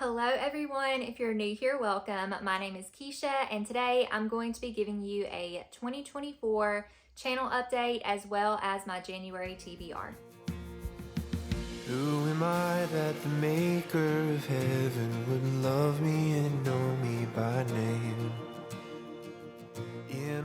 Hello everyone, if you're new here, welcome. My name is Keisha and today I'm going to be giving you a 2024 channel update as well as my January TBR. Who am I that the maker of heaven wouldn't love me and know me by name?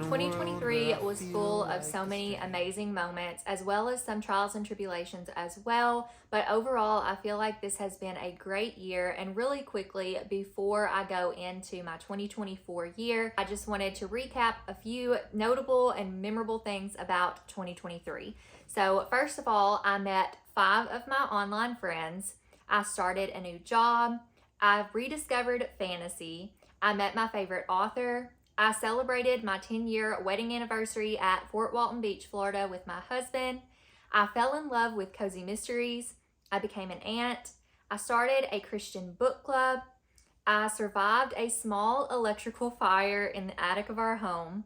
2023 was full of so many amazing moments as well as some trials and tribulations as well, but overall I feel like this has been a great year. And really quickly, before I go into my 2024 year, I just wanted to recap a few notable and memorable things about 2023. So first of all, I met 5 of my online friends. I started a new job. I've rediscovered fantasy. I met my favorite author. I celebrated my 10-year wedding anniversary at Fort Walton Beach, Florida with my husband. I fell in love with cozy mysteries. I became an aunt. I started a Christian book club. I survived a small electrical fire in the attic of our home.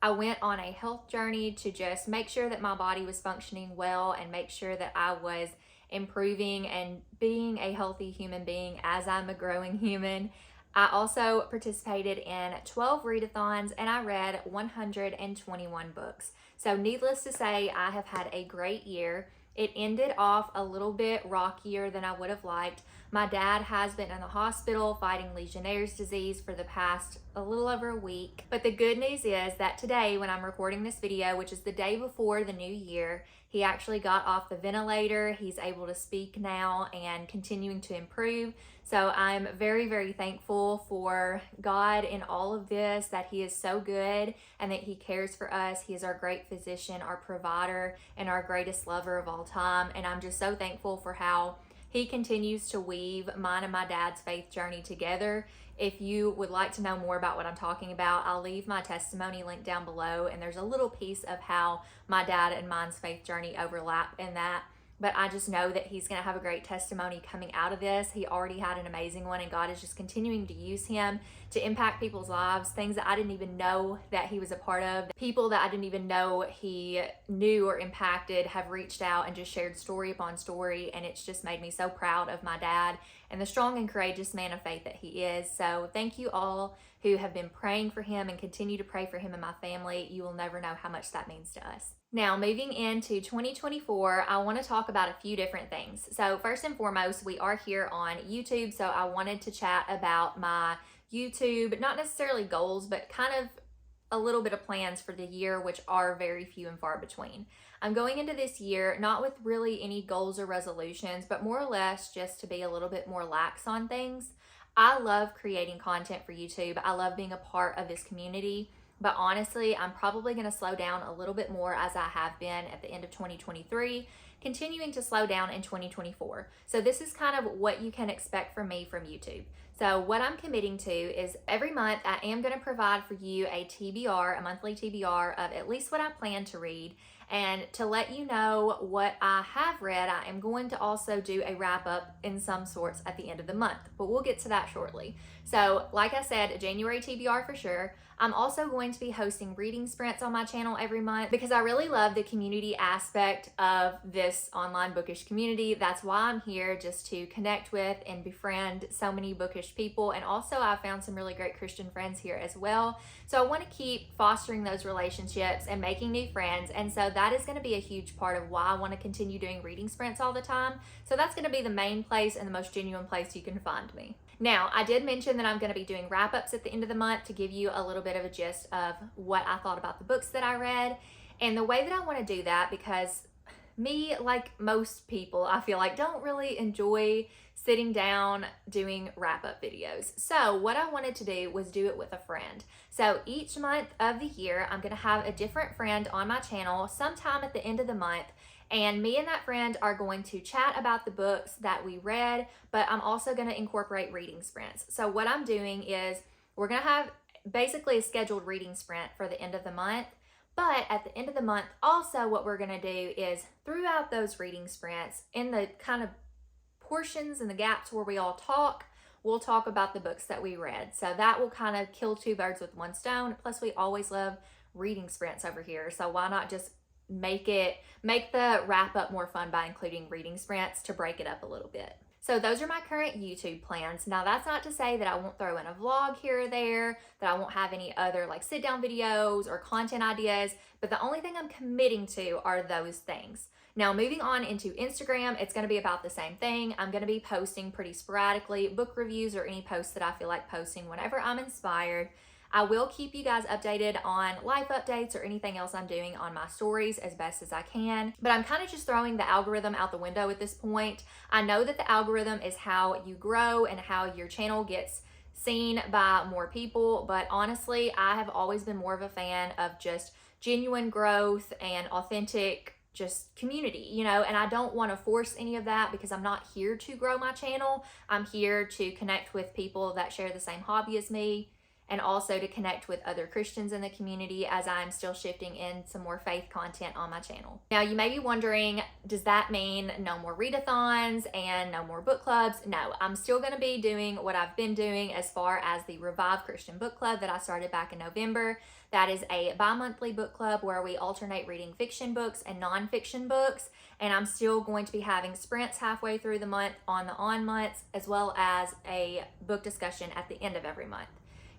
I went on a health journey to just make sure that my body was functioning well and make sure that I was improving and being a healthy human being as I'm a growing human. I also participated in 12 readathons and I read 121 books. So needless to say, I have had a great year. It ended off a little bit rockier than I would have liked. My dad has been in the hospital fighting Legionnaire's disease for the past a little over a week. But the good news is that today, when I'm recording this video, which is the day before the new year, he actually got off the ventilator. He's able to speak now and continuing to improve. So I'm very, very thankful for God in all of this, that He is so good and that He cares for us. He is our great physician, our provider, and our greatest lover of all time. And I'm just so thankful for how He continues to weave mine and my dad's faith journey together. If you would like to know more about what I'm talking about, I'll leave my testimony link down below, and there's a little piece of how my dad and mine's faith journey overlap in that. But I just know that he's going to have a great testimony coming out of this. He already had an amazing one, and God is just continuing to use him to impact people's lives, things that I didn't even know that he was a part of. People that I didn't even know he knew or impacted have reached out and just shared story upon story, and it's just made me so proud of my dad and the strong and courageous man of faith that he is. So thank you all who have been praying for him and continue to pray for him and my family. You will never know how much that means to us. Now, moving into 2024, I want to talk about a few different things. So first and foremost, we are here on YouTube, so I wanted to chat about my YouTube, not necessarily goals, but kind of a little bit of plans for the year, which are very few and far between. I'm going into this year not with really any goals or resolutions, but more or less just to be a little bit more lax on things. I love creating content for YouTube. I love being a part of this community. But honestly, I'm probably going to slow down a little bit more as I have been at the end of 2023, continuing to slow down in 2024. So this is kind of what you can expect from me from YouTube. So what I'm committing to is every month I am going to provide for you a TBR, a monthly TBR of at least what I plan to read. And to let you know what I have read, I am going to also do a wrap up in some sorts at the end of the month, but we'll get to that shortly. So like I said, a January TBR for sure. I'm also going to be hosting reading sprints on my channel every month because I really love the community aspect of this online bookish community. That's why I'm here, just to connect with and befriend so many bookish people. And also I found some really great Christian friends here as well. So I want to keep fostering those relationships and making new friends. And so that is going to be a huge part of why I want to continue doing reading sprints all the time. So that's going to be the main place and the most genuine place you can find me. Now, I did mention that I'm going to be doing wrap-ups at the end of the month to give you a little bit of a gist of what I thought about the books that I read. And the way that I want to do that, because me, like most people, I feel like don't really enjoy sitting down doing wrap-up videos. So what I wanted to do was do it with a friend. So each month of the year, I'm going to have a different friend on my channel sometime at the end of the month. And me and that friend are going to chat about the books that we read, but I'm also going to incorporate reading sprints. So what I'm doing is we're going to have basically a scheduled reading sprint for the end of the month. But at the end of the month, also what we're going to do is throughout those reading sprints, in the kind of portions and the gaps where we all talk, we'll talk about the books that we read. So that will kind of kill two birds with one stone. Plus, we always love reading sprints over here. So why not just make the wrap up more fun by including reading sprints to break it up a little bit. So those are my current YouTube plans. Now that's not to say that I won't throw in a vlog here or there, that I won't have any other like sit down videos or content ideas, but the only thing I'm committing to are those things. Now moving on into Instagram, it's gonna be about the same thing. I'm gonna be posting pretty sporadically book reviews or any posts that I feel like posting whenever I'm inspired. I will keep you guys updated on life updates or anything else I'm doing on my stories as best as I can. But I'm kind of just throwing the algorithm out the window at this point. I know that the algorithm is how you grow and how your channel gets seen by more people. But honestly, I have always been more of a fan of just genuine growth and authentic just community, you know, and I don't want to force any of that because I'm not here to grow my channel. I'm here to connect with people that share the same hobby as me, and also to connect with other Christians in the community as I'm still shifting in some more faith content on my channel. Now, you may be wondering, does that mean no more readathons and no more book clubs? No, I'm still gonna be doing what I've been doing as far as the Revive Christian Book Club that I started back in November. That is a bi-monthly book club where we alternate reading fiction books and nonfiction books. And I'm still going to be having sprints halfway through the month on the on months, as well as a book discussion at the end of every month.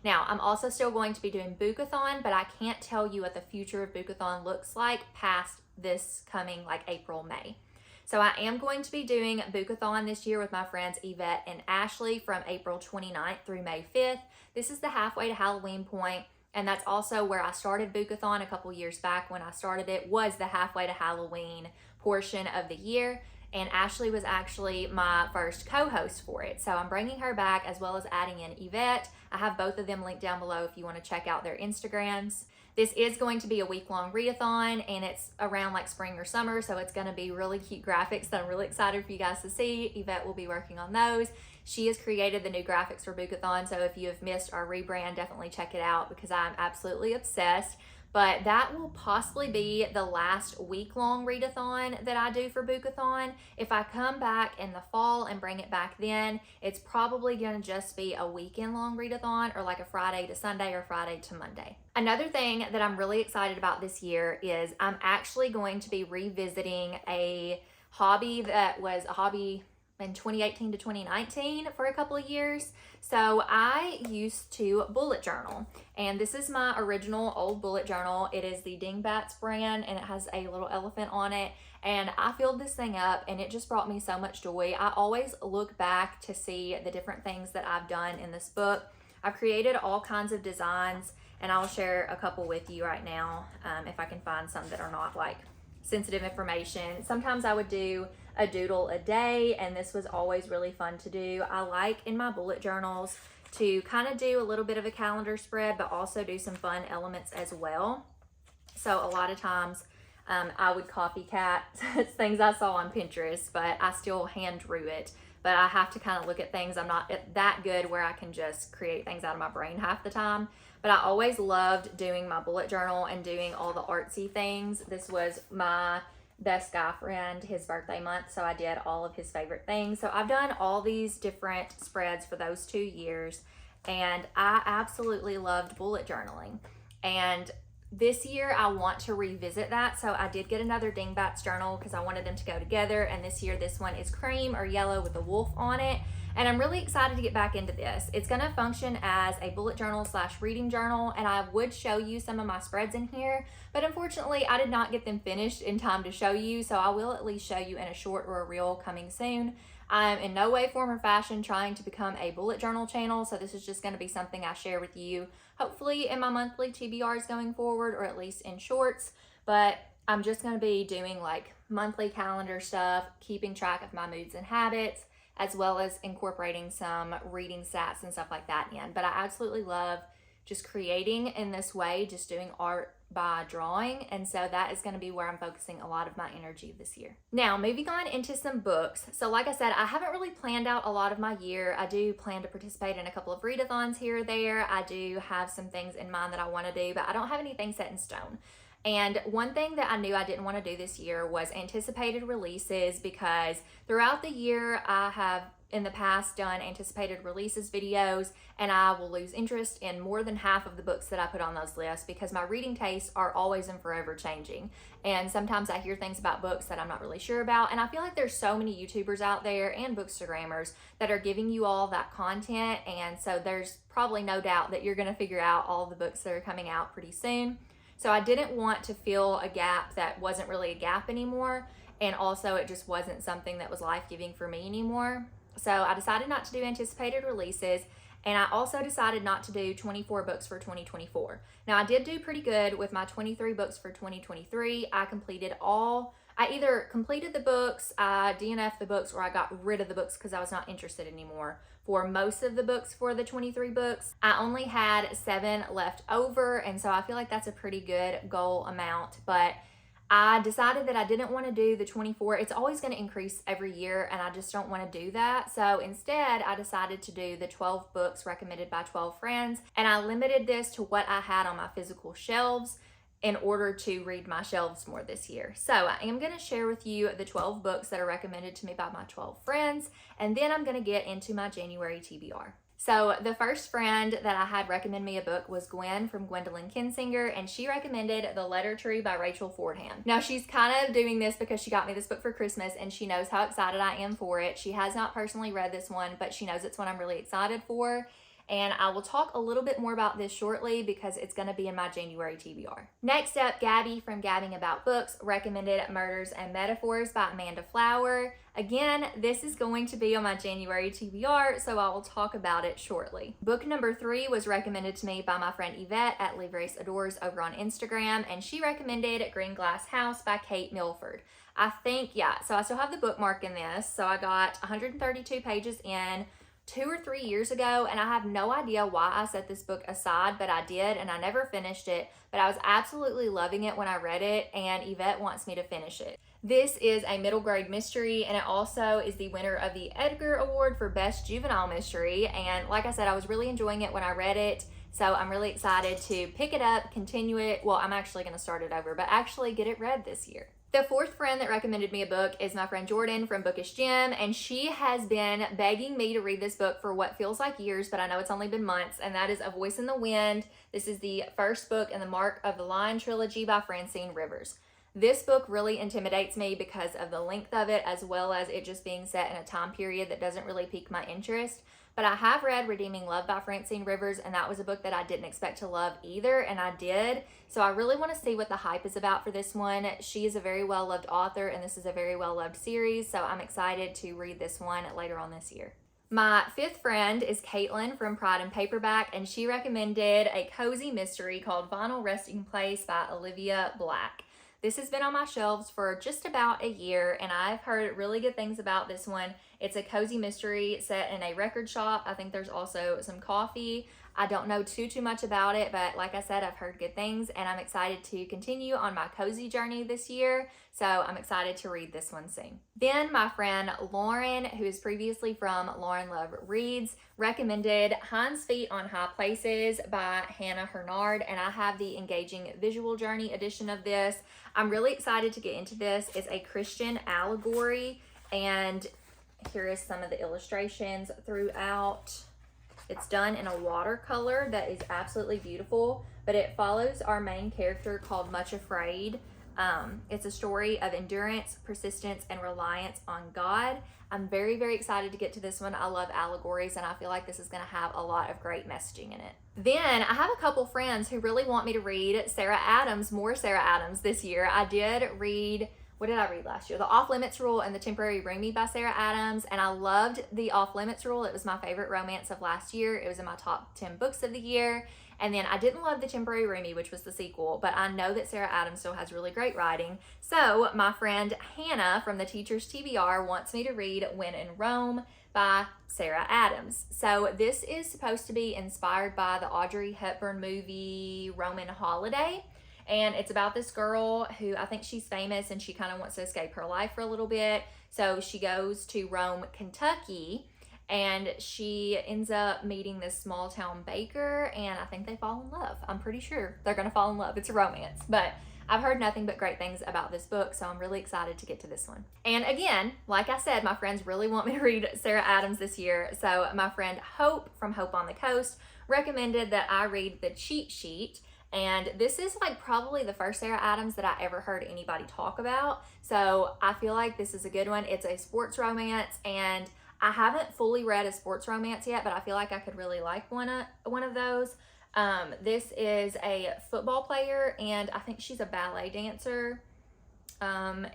Now, I'm also still going to be doing Bookathon, but I can't tell you what the future of Bookathon looks like past this coming like April, May. So I am going to be doing Bookathon this year with my friends Yvette and Ashley from April 29th through May 5th. This is the halfway to Halloween point, and that's also where I started Bookathon a couple years back. When I started it was the halfway to Halloween portion of the year. And Ashley was actually my first co-host for it. So I'm bringing her back as well as adding in Yvette. I have both of them linked down below if you want to check out their Instagrams. This is going to be a week-long readathon, and it's around like spring or summer, so it's going to be really cute graphics that I'm really excited for you guys to see. Yvette will be working on those. She has created the new graphics for Bookathon, so if you have missed our rebrand, definitely check it out because I'm absolutely obsessed. But that will possibly be the last week-long readathon that I do for Bookathon. If I come back in the fall and bring it back then, it's probably going to just be a weekend-long readathon, or like a Friday to Sunday or Friday to Monday. Another thing that I'm really excited about this year is I'm actually going to be revisiting a hobby that was a hobby in 2018 to 2019 for a couple of years. So I used to bullet journal, and this is my original old bullet journal. It is the Dingbats brand, and it has a little elephant on it, and I filled this thing up and it just brought me so much joy. I always look back to see the different things that I've done in this book. I've created all kinds of designs, and I'll share a couple with you right now if I can find some that are not like sensitive information. Sometimes I would do a doodle a day, and this was always really fun to do. I like in my bullet journals to kind of do a little bit of a calendar spread, but also do some fun elements as well. So a lot of times I would copycat things I saw on Pinterest, but I still hand drew it. But I have to kind of look at things. I'm not that good where I can just create things out of my brain half the time. But I always loved doing my bullet journal and doing all the artsy things. This was my best guy friend, his birthday month, so I did all of his favorite things. So I've done all these different spreads for those 2 years, and I absolutely loved bullet journaling. And this year I want to revisit that. So I did get another Dingbats journal because I wanted them to go together, and this year this one is cream or yellow with a wolf on it. And I'm really excited to get back into this. It's going to function as a bullet journal / reading journal, and I would show you some of my spreads in here, but unfortunately I did not get them finished in time to show you, so I will at least show you in a short or a reel coming soon. I'm in no way, form, or fashion trying to become a bullet journal channel, so this is just going to be something I share with you, hopefully in my monthly TBRs going forward, or at least in shorts. But I'm just going to be doing like monthly calendar stuff, keeping track of my moods and habits, as well as incorporating some reading stats and stuff like that in. But I absolutely love just creating in this way, just doing art by drawing, and so that is going to be where I'm focusing a lot of my energy this year. Now, moving on into some books. So like I said, I haven't really planned out a lot of my year. I do plan to participate in a couple of readathons here or there. I do have some things in mind that I want to do, but I don't have anything set in stone. And one thing that I knew I didn't want to do this year was anticipated releases, because throughout the year I have in the past done anticipated releases videos, and I will lose interest in more than half of the books that I put on those lists because my reading tastes are always and forever changing. And sometimes I hear things about books that I'm not really sure about, and I feel like there's so many YouTubers out there and bookstagrammers that are giving you all that content, and so there's probably no doubt that you're going to figure out all the books that are coming out pretty soon. So I didn't want to fill a gap that wasn't really a gap anymore, and also it just wasn't something that was life-giving for me anymore. So I decided not to do anticipated releases, and I also decided not to do 24 books for 2024. Now, I did do pretty good with my 23 books for 2023. I either completed the books, I DNF'd the books, or I got rid of the books because I was not interested anymore. For most of the books for the 23 books, I only had 7 left over, and so I feel like that's a pretty good goal amount, but I decided that I didn't want to do the 24. It's always going to increase every year, and I just don't want to do that. So instead, I decided to do the 12 books recommended by 12 friends, and I limited this to what I had on my physical shelves in order to read my shelves more this year. So I am going to share with you the 12 books that are recommended to me by my 12 friends, and then I'm going to get into my January TBR. So the first friend that I had recommend me a book was Gwen from Gwendolyn Kinsinger, and she recommended The Letter Tree by Rachel Fordham. Now, she's kind of doing this because she got me this book for Christmas, and she knows how excited I am for it. She has not personally read this one, but she knows it's one I'm really excited for. And I will talk a little bit more about this shortly because it's going to be in my January TBR. Next up, Gabby from Gabbing About Books recommended Murders and Metaphors by Amanda Flower. Again, this is going to be on my January TBR, so I will talk about it shortly. Book number 3 was recommended to me by my friend Yvette at Live Race Adores over on Instagram, and she recommended Greenglass House by Kate Milford. So I still have the bookmark in this, so I got 132 pages in 2 or 3 years ago, and I have no idea why I set this book aside, but I did, and I never finished it, but I was absolutely loving it when I read it, and Yvette wants me to finish it. This is a middle grade mystery, and it also is the winner of the Edgar Award for Best Juvenile Mystery, and like I said, I was really enjoying it when I read it, so I'm really excited to pick it up, continue it. Well, I'm actually going to start it over, but actually get it read this year. The fourth friend that recommended me a book is my friend Jordan from Bookish Gym, and she has been begging me to read this book for what feels like years, but I know it's only been months, and that is A Voice in the Wind. This is the first book in the Mark of the Lion trilogy by Francine Rivers. This book really intimidates me because of the length of it, as well as it just being set in a time period that doesn't really pique my interest. But I have read Redeeming Love by Francine Rivers, and that was a book that I didn't expect to love either, and I did. So I really want to see what the hype is about for this one. She is a very well-loved author, and this is a very well-loved series, so I'm excited to read this one later on this year. My fifth friend is Caitlin from Pride and Paperback, and she recommended a cozy mystery called Vinyl Resting Place by Olivia Blacke. This has been on my shelves for just about a year, and I've heard really good things about this one. It's a cozy mystery set in a record shop. I think there's also some coffee. I don't know too much about it, but like I said, I've heard good things, and I'm excited to continue on my cozy journey this year, so I'm excited to read this one soon. Then my friend Lauren, who is previously from LaurenLoveReads, recommended Hinds Feet on High Places by Hannah Hurnard, and I have the engaging visual journey edition of this. I'm really excited to get into this. It's a Christian allegory, and here is some of the illustrations throughout. It's done in a watercolor that is absolutely beautiful, but it follows our main character called Much Afraid. It's a story of endurance, persistence, and reliance on God. I'm very, very excited to get to this one. I love allegories, and I feel like this is going to have a lot of great messaging in it. Then I have a couple friends who really want me to read more Sarah Adams this year. I did read, what did I read last year? The Off Limits Rule and The Temporary Roomie by Sarah Adams, and I loved The Off Limits Rule. It was my favorite romance of last year. It was in my top 10 books of the year. And then I didn't love The Temporary Roomie, which was the sequel, but I know that Sarah Adams still has really great writing. So my friend Hannah from the Teacher's TBR wants me to read When in Rome by Sarah Adams. So this is supposed to be inspired by the Audrey Hepburn movie Roman Holiday. And it's about this girl who, I think she's famous, and she kind of wants to escape her life for a little bit. So she goes to Rome, Kentucky, and she ends up meeting this small town baker, and I think they fall in love. I'm pretty sure they're going to fall in love. It's a romance, but I've heard nothing but great things about this book, so I'm really excited to get to this one. And again, like I said, my friends really want me to read Sarah Adams this year, so my friend Hope from Hope on the Coast recommended that I read The Cheat Sheet. And this is like probably the first Sarah Adams that I ever heard anybody talk about. So I feel like this is a good one. It's a sports romance, and I haven't fully read a sports romance yet, but I feel like I could really like one of those. This is a football player, and I think she's a ballet dancer.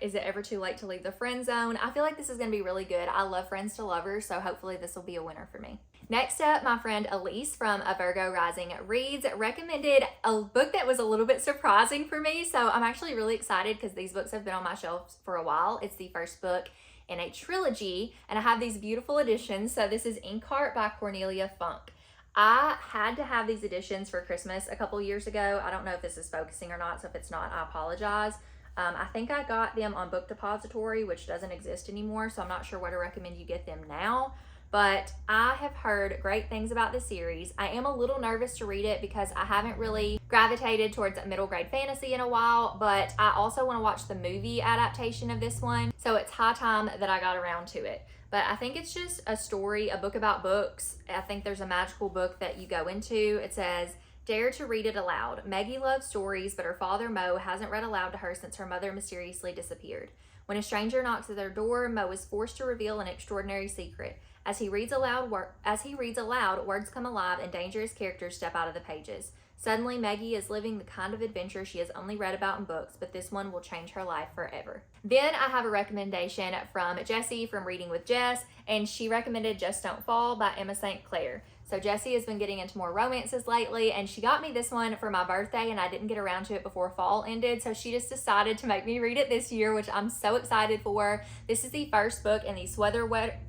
Is it ever too late to leave the friend zone? I feel like this is going to be really good. I love Friends to Lovers, so hopefully this will be a winner for me. Next up, my friend Elise from A Virgo Rising Reads recommended a book that was a little bit surprising for me, so I'm actually really excited because these books have been on my shelves for a while. It's the first book in a trilogy, and I have these beautiful editions. So this is Inkheart by Cornelia Funk. I had to have these editions for Christmas a couple years ago. I don't know if this is focusing or not, so if it's not, I apologize. I think I got them on Book Depository, which doesn't exist anymore, so I'm not sure where to recommend you get them now. But I have heard great things about this series. I am a little nervous to read it because I haven't really gravitated towards middle grade fantasy in a while, but I also want to watch the movie adaptation of this one, so it's high time that I got around to it. But I think it's just a story, a book about books. I think there's a magical book that you go into. It says, "Dare to read it aloud. Maggie loves stories, but her father, Mo, hasn't read aloud to her since her mother mysteriously disappeared. When a stranger knocks at their door, Mo is forced to reveal an extraordinary secret. As he reads aloud, words come alive and dangerous characters step out of the pages. Suddenly, Maggie is living the kind of adventure she has only read about in books, but this one will change her life forever." Then I have a recommendation from Jessie from Reading with Jess, and she recommended Just Don't Fall by Emma St. Clair. So Jessie has been getting into more romances lately, and she got me this one for my birthday, and I didn't get around to it before fall ended, so she just decided to make me read it this year, which I'm so excited for. This is the first book in the Sweater Weather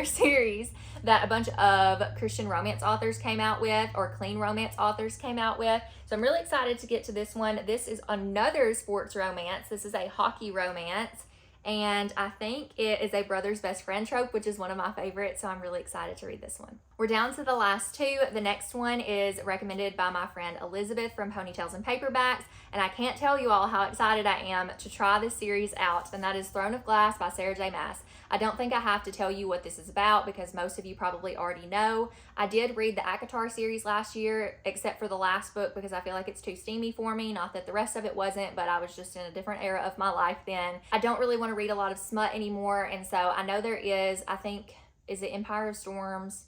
series that a bunch of Christian romance authors came out with, or clean romance authors came out with. So I'm really excited to get to this one. This is another sports romance. This is a hockey romance. And I think it is a brother's best friend trope, which is one of my favorites, so I'm really excited to read this one. We're down to the last two. The next one is recommended by my friend Elizabeth from Ponytails and Paperbacks, and I can't tell you all how excited I am to try this series out, and that is Throne of Glass by Sarah J. Maas. I don't think I have to tell you what this is about because most of you probably already know. I did read the Agatha series last year, except for the last book because I feel like it's too steamy for me. Not that the rest of it wasn't, but I was just in a different era of my life then. I don't really want to read a lot of smut anymore, and so I know there is, I think, is it Empire of Storms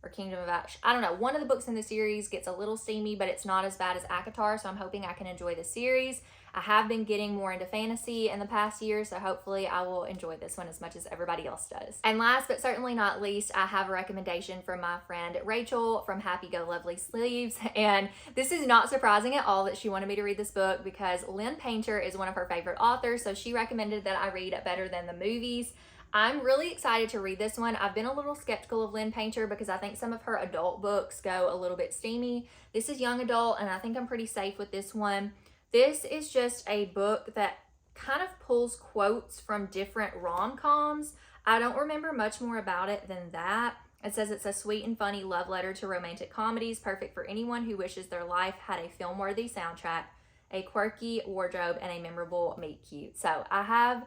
or Kingdom of Ash? I don't know. One of the books in the series gets a little steamy, but it's not as bad as Agatha, so I'm hoping I can enjoy the series. I have been getting more into fantasy in the past year, so hopefully I will enjoy this one as much as everybody else does. And last but certainly not least, I have a recommendation from my friend Rachel from Happy Go Lovely Sleeves. And this is not surprising at all that she wanted me to read this book because Lynn Painter is one of her favorite authors, so she recommended that I read Better Than the Movies. I'm really excited to read this one. I've been a little skeptical of Lynn Painter because I think some of her adult books go a little bit steamy. This is young adult, and I think I'm pretty safe with this one. This is just a book that kind of pulls quotes from different rom-coms. I don't remember much more about it than that. It says it's a sweet and funny love letter to romantic comedies, perfect for anyone who wishes their life had a film-worthy soundtrack, a quirky wardrobe, and a memorable meet cute. So I have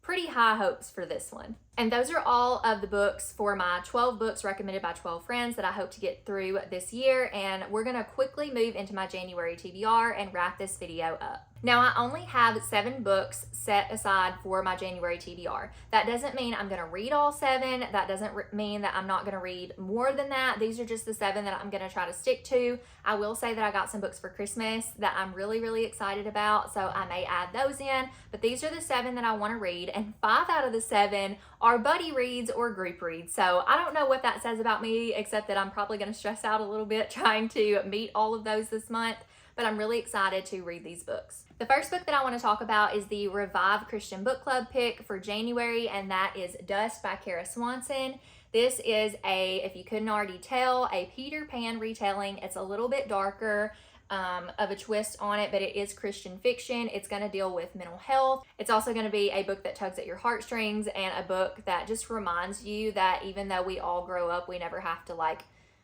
pretty high hopes for this one. And those are all of the books for my 12 books recommended by 12 friends that I hope to get through this year. And we're gonna quickly move into my January TBR and wrap this video up. Now, I only have 7 books set aside for my January TBR. That doesn't mean I'm gonna read all 7. That doesn't mean that I'm not gonna read more than that. These are just the 7 that I'm gonna try to stick to. I will say that I got some books for Christmas that I'm really, really excited about, so I may add those in, but these are the 7 that I wanna read, and 5 out of the 7 are buddy reads or group reads. So I don't know what that says about me, except that I'm probably gonna stress out a little bit trying to meet all of those this month, but I'm really excited to read these books. The first book that I want to talk about is the Revive Christian Book Club pick for January, and that is Dust by Kara Swanson. This is if you couldn't already tell, a Peter Pan retelling. It's a little bit darker of a twist on it, but it is Christian fiction. It's going to deal with mental health. It's also going to be a book that tugs at your heartstrings and a book that just reminds you that even though we all grow up, we never have to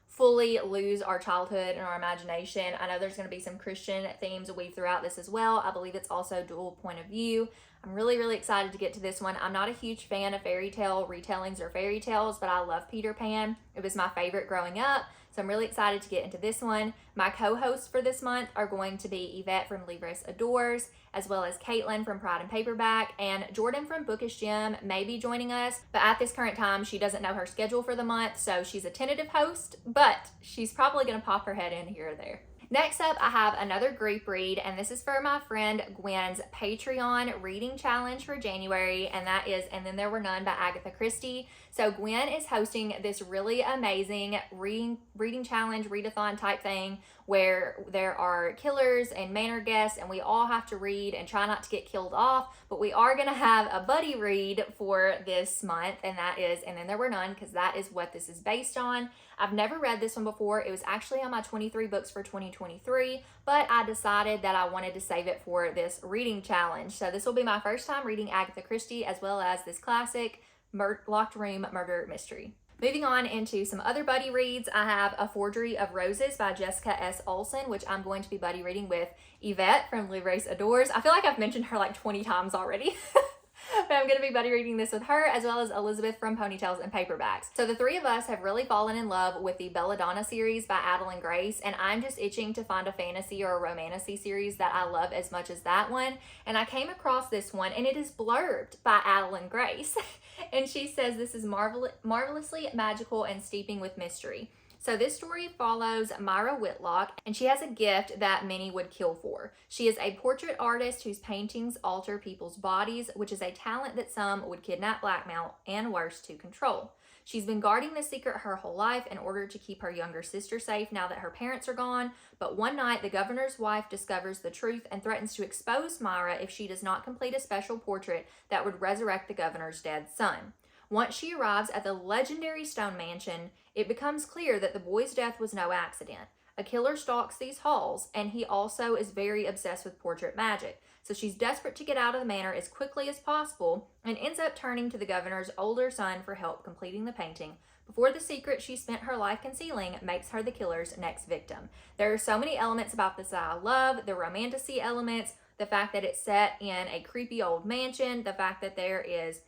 fully lose our childhood and our imagination. I know there's going to be some Christian themes weaved throughout this as well. I believe it's also dual point of view. I'm really, really excited to get to this one. I'm not a huge fan of fairy tale retellings or fairy tales, but I love Peter Pan. It was my favorite growing up. So I'm really excited to get into this one. My co-hosts for this month are going to be Yvette from LaurenLoveReads Adores, as well as Caitlin from Pride and Paperback, and Jordan from Bookish Gym may be joining us, but at this current time, she doesn't know her schedule for the month, so she's a tentative host, but she's probably going to pop her head in here or there. Next up, I have another group read, and this is for my friend Gwen's Patreon reading challenge for January, and that is And Then There Were None by Agatha Christie. So Gwen is hosting this really amazing reading challenge, readathon type thing, where there are killers and manor guests, and we all have to read and try not to get killed off, but we are going to have a buddy read for this month, and that is And Then There Were None, because that is what this is based on. I've never read this one before. It was actually on my 23 books for 2023, but I decided that I wanted to save it for this reading challenge. So this will be my first time reading Agatha Christie, as well as this classic locked room murder mystery. Moving on into some other buddy reads, I have A Forgery of Roses by Jessica S. Olson, which I'm going to be buddy reading with Yvette from LaurenLoveReads Adores. I feel like I've mentioned her like 20 times already. But I'm going to be buddy reading this with her, as well as Elizabeth from Ponytails and Paperbacks. So the three of us have really fallen in love with the Belladonna series by Adeline Grace, and I'm just itching to find a fantasy or a romantasy series that I love as much as that one. And I came across this one, and it is blurbed by Adeline Grace. And she says this is marvelously magical and steeping with mystery. So this story follows Myra Whitlock, and she has a gift that many would kill for. She is a portrait artist whose paintings alter people's bodies, which is a talent that some would kidnap, blackmail, and worse, to control. She's been guarding this secret her whole life in order to keep her younger sister safe now that her parents are gone, but one night the governor's wife discovers the truth and threatens to expose Myra if she does not complete a special portrait that would resurrect the governor's dead son. Once she arrives at the legendary stone mansion, it becomes clear that the boy's death was no accident. A killer stalks these halls, and he also is very obsessed with portrait magic. So she's desperate to get out of the manor as quickly as possible and ends up turning to the governor's older son for help completing the painting before the secret she spent her life concealing makes her the killer's next victim. There are so many elements about this that I love. The romantasy elements, the fact that it's set in a creepy old mansion, the fact that there is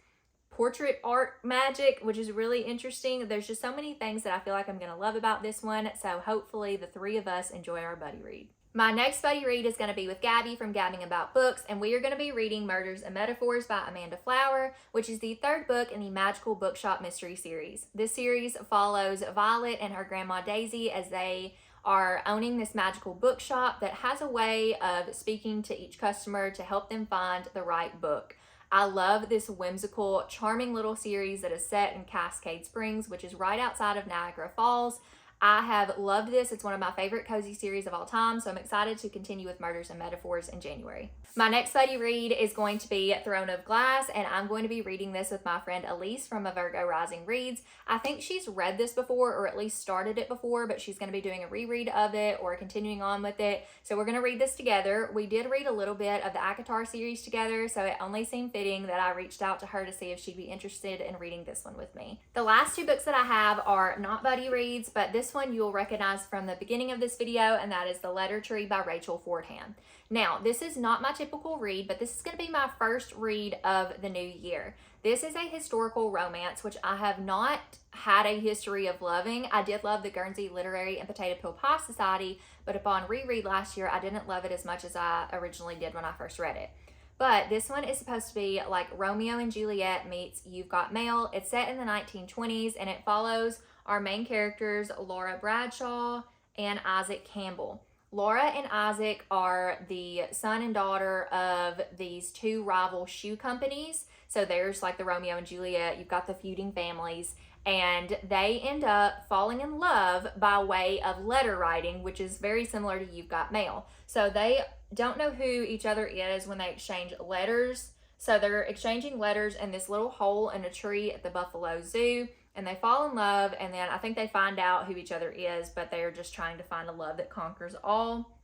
portrait art magic, which is really interesting. There's just so many things that I feel like I'm going to love about this one, so hopefully the three of us enjoy our buddy read. My next buddy read is going to be with Gabby from Gabbing About Books, and we are going to be reading Murders and Metaphors by Amanda Flower, which is the third book in the Magical Bookshop Mystery Series. This series follows Violet and her grandma Daisy as they are owning this magical bookshop that has a way of speaking to each customer to help them find the right book. I love this whimsical, charming little series that is set in Cascade Springs, which is right outside of Niagara Falls. I have loved this. It's one of my favorite cozy series of all time, so I'm excited to continue with Murders and Metaphors in January. My next buddy read is going to be Throne of Glass, and I'm going to be reading this with my friend Elise from A Virgo Rising Reads. I think she's read this before, or at least started it before, but she's going to be doing a reread of it or continuing on with it. So we're going to read this together. We did read a little bit of the Agatha series together, so it only seemed fitting that I reached out to her to see if she'd be interested in reading this one with me. The last two books that I have are not buddy reads, but this one you'll recognize from the beginning of this video, and that is The Letter Tree by Rachel Fordham. Now, this is not my typical read, but this is going to be my first read of the new year. This is a historical romance, which I have not had a history of loving. I did love the Guernsey Literary and Potato Peel Pie Society, but upon reread last year, I didn't love it as much as I originally did when I first read it. But this one is supposed to be like Romeo and Juliet meets You've Got Mail. It's set in the 1920s, and it follows our main characters, Laura Bradshaw and Isaac Campbell. Laura and Isaac are the son and daughter of these two rival shoe companies. So there's like the Romeo and Juliet, you've got the feuding families, and they end up falling in love by way of letter writing, which is very similar to You've Got Mail. So they don't know who each other is when they exchange letters. So they're exchanging letters in this little hole in a tree at the Buffalo Zoo, and they fall in love, and then I think they find out who each other is, but they are just trying to find a love that conquers all.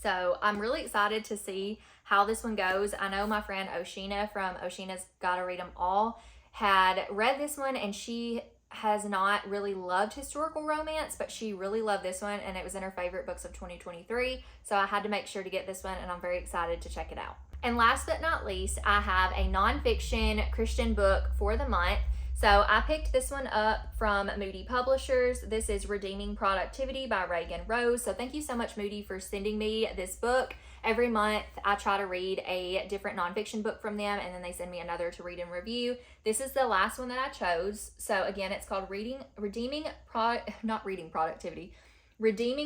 So I'm really excited to see how this one goes. I know my friend Oshina from Oshina's Gotta Read 'Em All had read this one, and she has not really loved historical romance, but she really loved this one, and it was in her favorite books of 2023. So I had to make sure to get this one, and I'm very excited to check it out. And last but not least, I have a nonfiction Christian book for the month. So I picked this one up from Moody Publishers. This is Redeeming Productivity by Reagan Rose. So thank you so much, Moody, for sending me this book. Every month I try to read a different nonfiction book from them, and then they send me another to read and review. This is the last one that I chose. So again, it's called Redeeming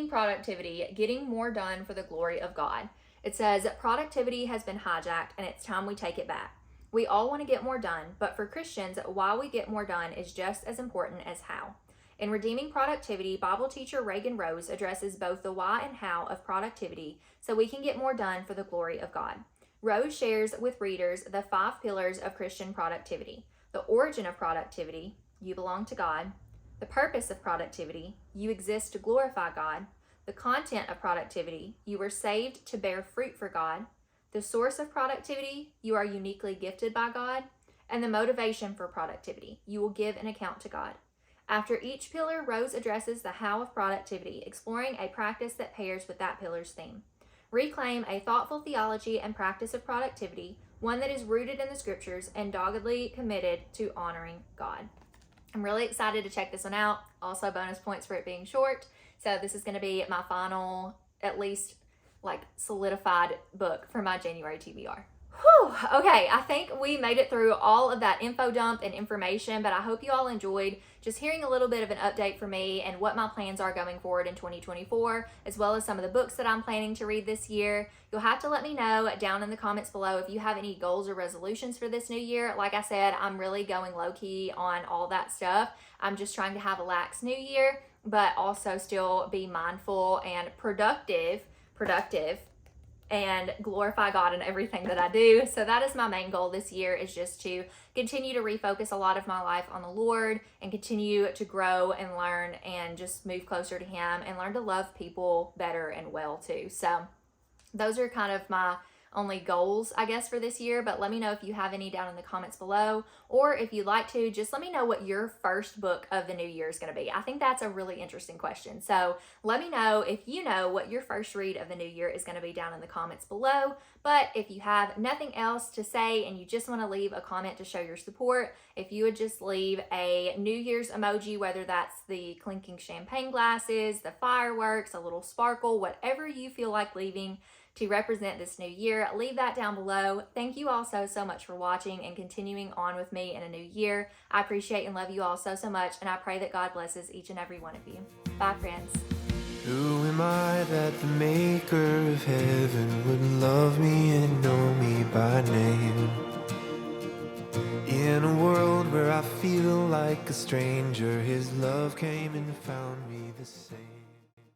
Productivity, Getting More Done for the Glory of God. It says, productivity has been hijacked, and it's time we take it back. We all want to get more done, but for Christians, why we get more done is just as important as how. In Redeeming Productivity, Bible teacher Reagan Rose addresses both the why and how of productivity so we can get more done for the glory of God. Rose shares with readers the 5 pillars of Christian productivity: the origin of productivity, you belong to God; the purpose of productivity, you exist to glorify God; the content of productivity, you were saved to bear fruit for God; the source of productivity, you are uniquely gifted by God; and the motivation for productivity, you will give an account to God. After each pillar, Rose addresses the how of productivity, exploring a practice that pairs with that pillar's theme. Reclaim a thoughtful theology and practice of productivity, one that is rooted in the scriptures and doggedly committed to honoring God. I'm really excited to check this one out. Also, bonus points for it being short. So this is going to be my final, at least solidified book for my January TBR. Whew, okay, I think we made it through all of that info dump and information, but I hope you all enjoyed just hearing a little bit of an update from me and what my plans are going forward in 2024, as well as some of the books that I'm planning to read this year. You'll have to let me know down in the comments below if you have any goals or resolutions for this new year. Like I said, I'm really going low-key on all that stuff. I'm just trying to have a lax new year, but also still be mindful and productive, and glorify God in everything that I do. So that is my main goal this year, is just to continue to refocus a lot of my life on the Lord and continue to grow and learn and just move closer to Him and learn to love people better and well too. So those are kind of my only goals, I guess, for this year, but let me know if you have any down in the comments below, or if you'd like to, just let me know what your first book of the new year is going to be. I think that's a really interesting question. So let me know if you know what your first read of the new year is going to be down in the comments below. But if you have nothing else to say and you just want to leave a comment to show your support, if you would just leave a New Year's emoji, whether that's the clinking champagne glasses, the fireworks, a little sparkle, whatever you feel like leaving to represent this new year, leave that down below. Thank you all so much for watching and continuing on with me in a new year. I appreciate and love you all so much, and I pray that God blesses each and every one of you. Bye, friends. Who am I that the maker of heaven would love me and know me by name? In a world where I feel like a stranger, His love came and found me the same.